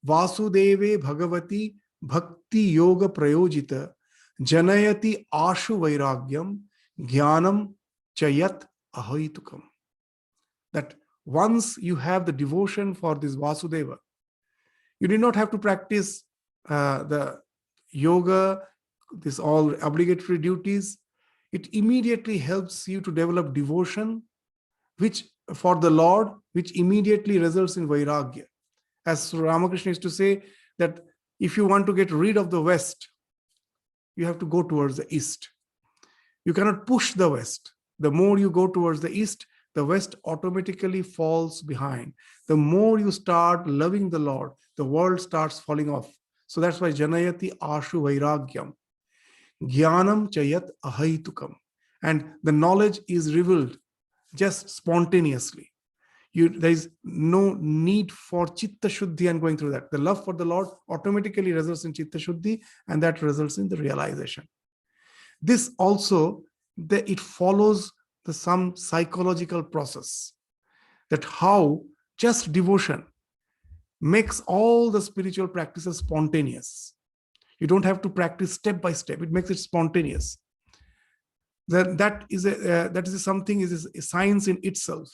Vasudeve Bhagavati Bhakti Yoga Prayojita Janayati Ashu Vairagyam Jnanam Chayat Ahaitukam. That once you have the devotion for this Vasudeva, you did not have to practice the yoga, this all obligatory duties, it immediately helps you to develop devotion, which for the Lord, which immediately results in vairagya. As Ramakrishna used to say, that if you want to get rid of the West, you have to go towards the East. You cannot push the West. The more you go towards the East, the West automatically falls behind. The more you start loving the Lord, the world starts falling off. So that's why Janayati Ashu Vairagyam. Jnanam Chayat Ahaitukam. And the knowledge is revealed just spontaneously. There is no need for Chitta Shuddhi and going through that. The love for the Lord automatically results in Chitta Shuddhi, and that results in the realization. This also, it follows some psychological process, that how just devotion makes all the spiritual practices spontaneous. You don't have to practice step by step. It makes it spontaneous. That is a science in itself.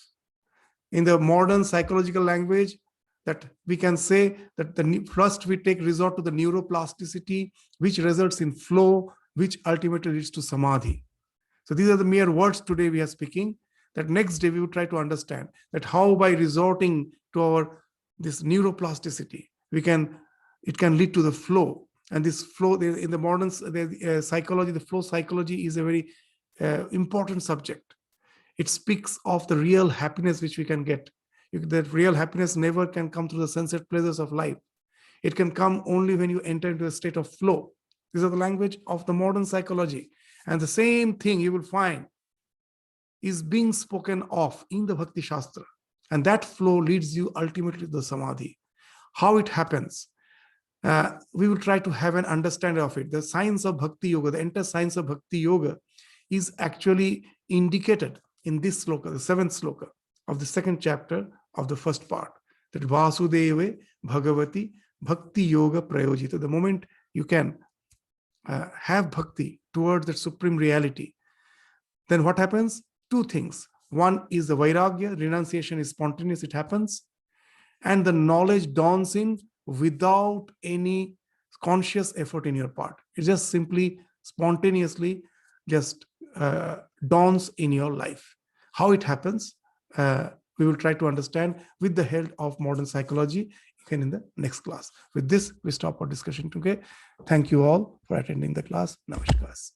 In the modern psychological language, that we can say that first we take resort to the neuroplasticity, which results in flow, which ultimately leads to samadhi. So these are the mere words today we are speaking. That next day we will try to understand that how by resorting to this neuroplasticity, it can lead to the flow. And this flow, in the modern psychology, the flow psychology is a very important subject. It speaks of the real happiness which we can get. That real happiness never can come through the sunset pleasures of life. It can come only when you enter into a state of flow. These are the language of the modern psychology. And the same thing you will find is being spoken of in the Bhakti Shastra. And that flow leads you ultimately to the Samadhi. How it happens, we will try to have an understanding of it. The science of Bhakti Yoga, the entire science of Bhakti Yoga is actually indicated in this sloka, the 7th sloka of the 2nd chapter of the 1st part. That Vasudeve Bhagavati Bhakti Yoga Prayojita. The moment you can have bhakti towards that supreme reality, then what happens? 2 things. One is the vairagya, renunciation is spontaneous, it happens. And the knowledge dawns in without any conscious effort in your part. It just simply spontaneously just dawns in your life. How it happens, we will try to understand with the help of modern psychology in the next class. With this, we stop our discussion today. Thank you all for attending the class. Namaskar.